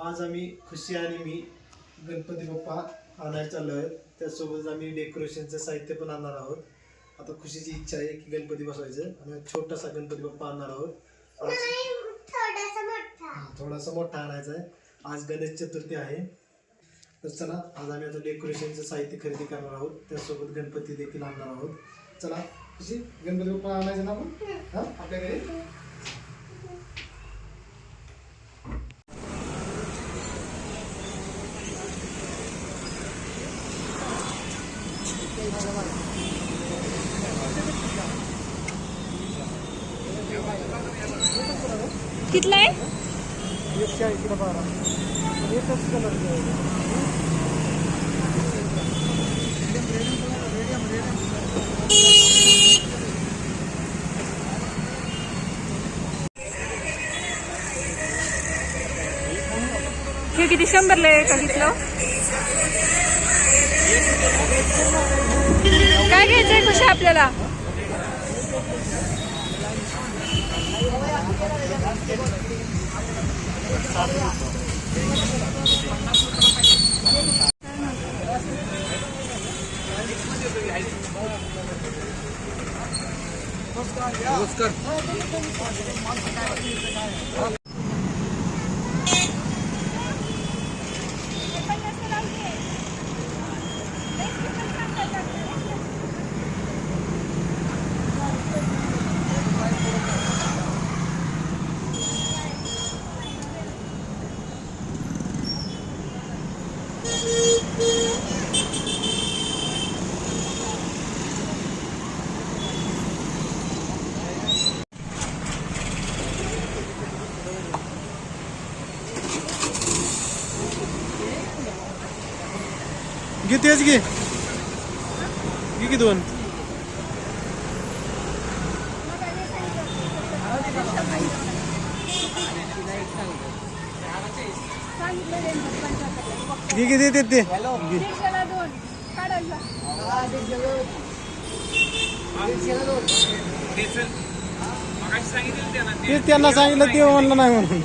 आज आम्ही खुशी आणि मी गणपती बाप्पा आणायला चाललो आहे. त्यासोबत आम्ही डेकोरेशनचं साहित्य पण आणणार आहोत. आता खुशीची इच्छा आहे की गणपती बसवायचं आणि छोटासा गणपती बाप्पा आणणार आहोत. थोडासा मोठा आणायचा आहे. आज गणेश चतुर्थी आहे. तर चला आज आम्ही आता डेकोरेशनचं साहित्य खरेदी करणार आहोत. त्यासोबत गणपती देखील आणणार आहोत. चला खुशी गणपती बाप्पा आणायचं ना आपण आपल्याकडे. कितला आहे? 140 ला 12. एकच कलर हे किती 100ला आहे का कितलं? काय घ्यायचंय खुशी आपल्याला? नमस्कार. घे तेच घे की दोन. घे देते ते त्यांना सांगितलं ते म्हणलं नाही म्हणून.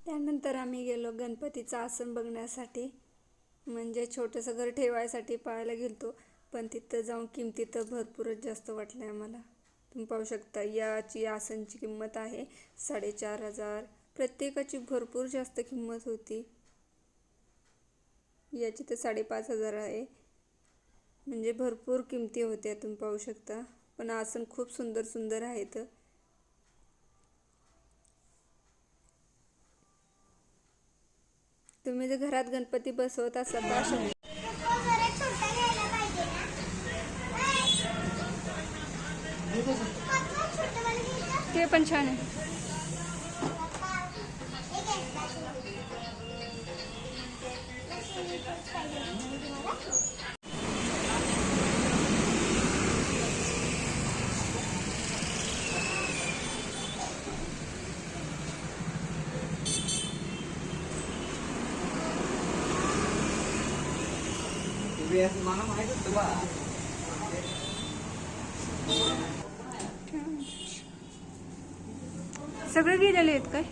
त्यानंतर आम्ही गेलो गणपतीचं आसन बघण्यासाठी. म्हणजे छोटंसं घर ठेवायसाठी पाहायला गेलतो, पण तिथं जाऊन किमती तर भरपूरच जास्त वाटल्या आम्हाला. तुम्ही पाहू शकता याची आसनची किंमत आहे 4,500. प्रत्येकाची भरपूर जास्त किंमत होती. याची तर 5,500 आहे. म्हणजे भरपूर किमती होत्या तुम्ही पाहू शकता. पण आसन खूप सुंदर सुंदर आहेत. तुम्ही जर घरात गणपती बसवत असाल तर ते पण छान आहे. सगळे गेलेले आहेत काय?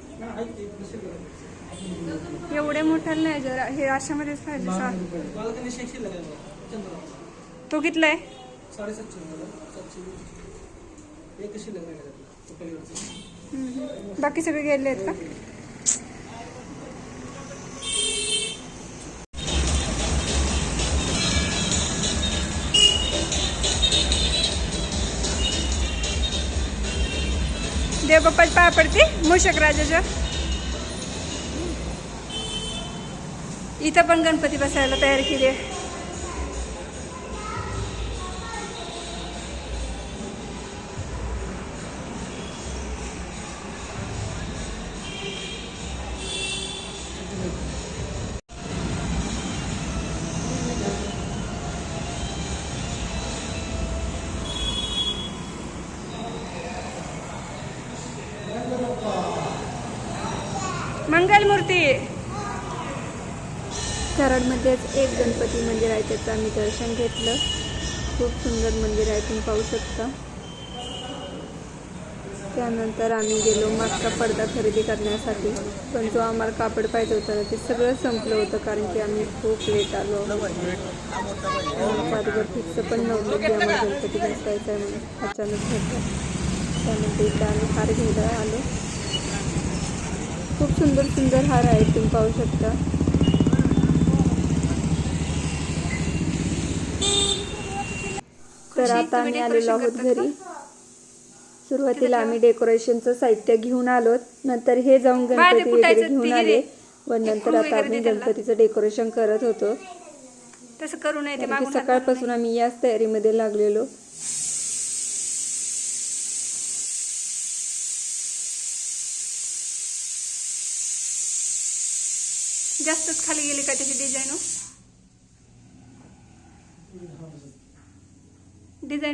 एवढे मोठ्याला नाही जरा, हे अशामध्येच पाहिजे. तो कितला आहे? 750. बाकी सगळे गेले आहेत का? देव बाप्पाची पाया पडते मूषक राजाच्या. इथं पण गणपती बसायला तयार केली आहे. मंगल मूर्ती. कराडमध्येच एक गणपती मंदिर आहे, त्याचं आम्ही दर्शन घेतलं. खूप सुंदर मंदिर आहे, तुम्ही पाहू शकता. त्यानंतर आम्ही गेलो मागचा पडदा खरेदी करण्यासाठी, पण जो आम्हाला कापड पाहिजे होतं ना ते सगळं संपलं होतं, कारण की आम्ही खूप लेट आलो. अगोदर फिक्स पण नव्हतं की आम्हाला गणपती बसवायचा आहे म्हणून, अचानक घेतलं. त्यानंतर इथे आम्ही हार घ्यायला आलो. खूप सुंदर सुंदर हार आहेत, तुम्ही पाहू शकता. तर आता आम्ही आलेलो आहोत घरी. सुरुवातीला आम्ही डेकोरेशनचं साहित्य घेऊन आलो, नंतर हे जाऊन गणपती वगैरे घेऊन आले व नंतर आता आम्ही गणपतीचं डेकोरेशन करत होतो. तसं करू नये, कारण की सकाळपासून आम्ही याच तयारीमध्ये लागलेलो. जास्तच खाली गेली का त्याची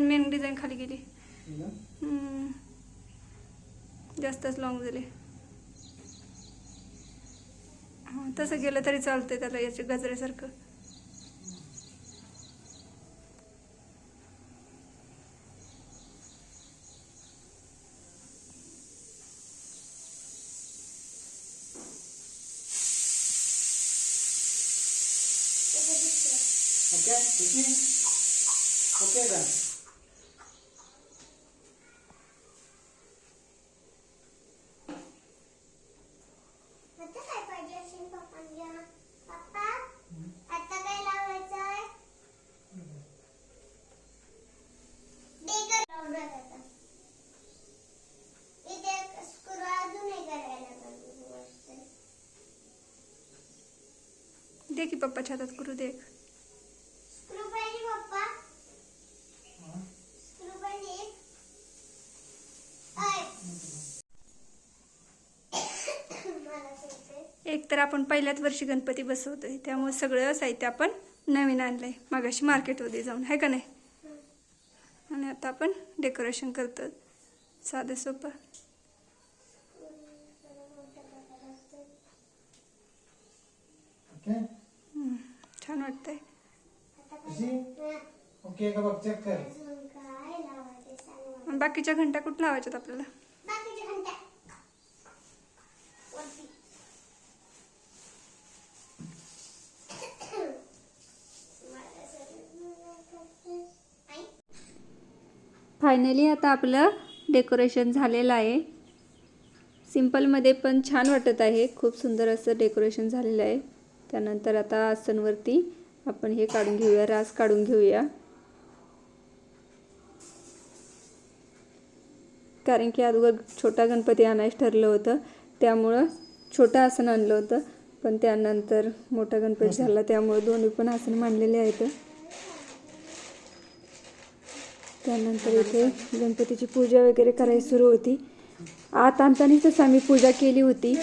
मेन डिझाईन खाली गेली. जास्तच लॉंग झाले. तसं गेलं तरी चालतंय, त्याला याचे गजऱ्यासारखं. ओके का? दे की पप्पाच्या हातात करू दे. एक तर आपण पहिल्याच वर्षी गणपती बसवतोय, त्यामुळे सगळं साहित्य आपण नवीन आणलंय मागाशी मार्केटमध्ये जाऊन, आहे का नाही. आणि आता आपण डेकोरेशन करतो साधं सोपं. छान वाटतंय. ओके का बघ, चेक कर. बाकीच्या घंटा कुठं लावायच्यात आपल्याला? फायनली आता आपलं डेकोरेशन झालेलं आहे. सिंपलमध्ये पण छान वाटत आहे. खूप सुंदर असं डेकोरेशन झालेलं आहे. त्यानंतर आता आसनवरती आपण हे काढून घेऊया, रास काढून घेऊया. कारण की अगोदर छोटा गणपती आणायचं ठरलं होतं, त्यामुळं छोटं आसन आणलं होतं. पण त्यानंतर मोठा गणपती झाला, त्यामुळे दोन्ही पण आसन मांडलेले आहेत. त्यानंतर इथे गणपतीची पूजा वगैरे करायची सुरू होती. आत आणतानाच आम्ही पूजा केली होती,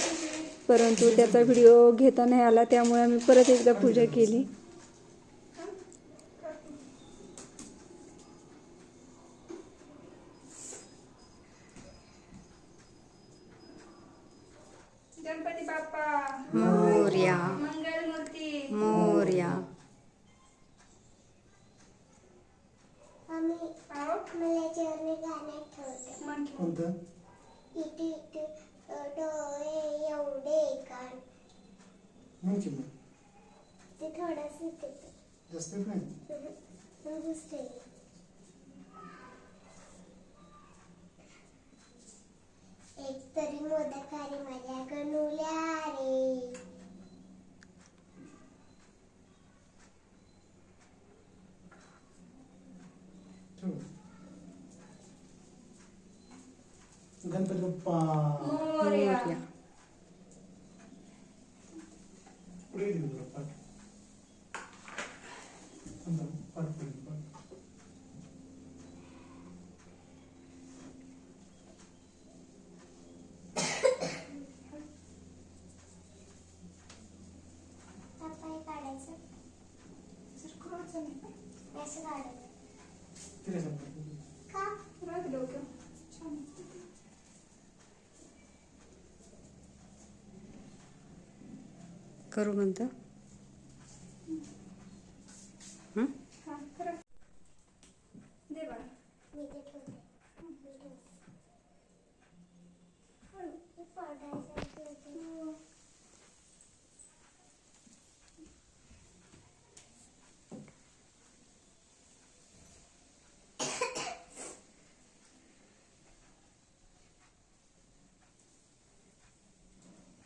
परंतु त्याचा व्हिडिओ घेता नाही आला, त्यामुळे आम्ही परत एकदा पूजा केली. गणपती बाप्पा मोरया, मंगलमूर्ती मोरया. कोणतं? म्हणजे मग ते थोडंसं जास्त नाही. एक तरी मोदकाने माझ्या गणुल्या रे. गणपती बाप्पा मोरया. पुढे घेऊन जा, पाठ. पाठ पुढे, पाठ. पाय काढायचं असं काढायचं तिला सांगतो. का? करू म्हणतं. हा, करा. दे बाळा. मी ते ठेवते. मी ठेवते. हे पडायचं ठेवते.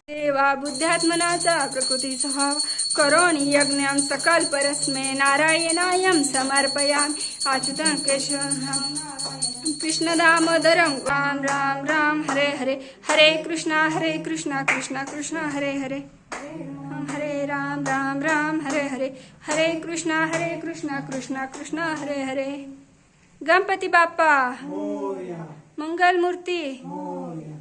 देवा बुद्ध्यात्मनाचा प्रकृतीसह करोणि यज्ञं सकल परस्मै नारायणायं समर्पयामि अच्युतं केशवं कृष्ण दामोदरं राम राम राम हरे हरे हरे कृष्णा कृष्णा कृष्णा हरे हरे हरे राम राम हरे हरे हरे कृष्णा कृष्णा कृष्णा हरे हरे. गणपती बाप्पा मोरया मंगल मूर्ती मोरया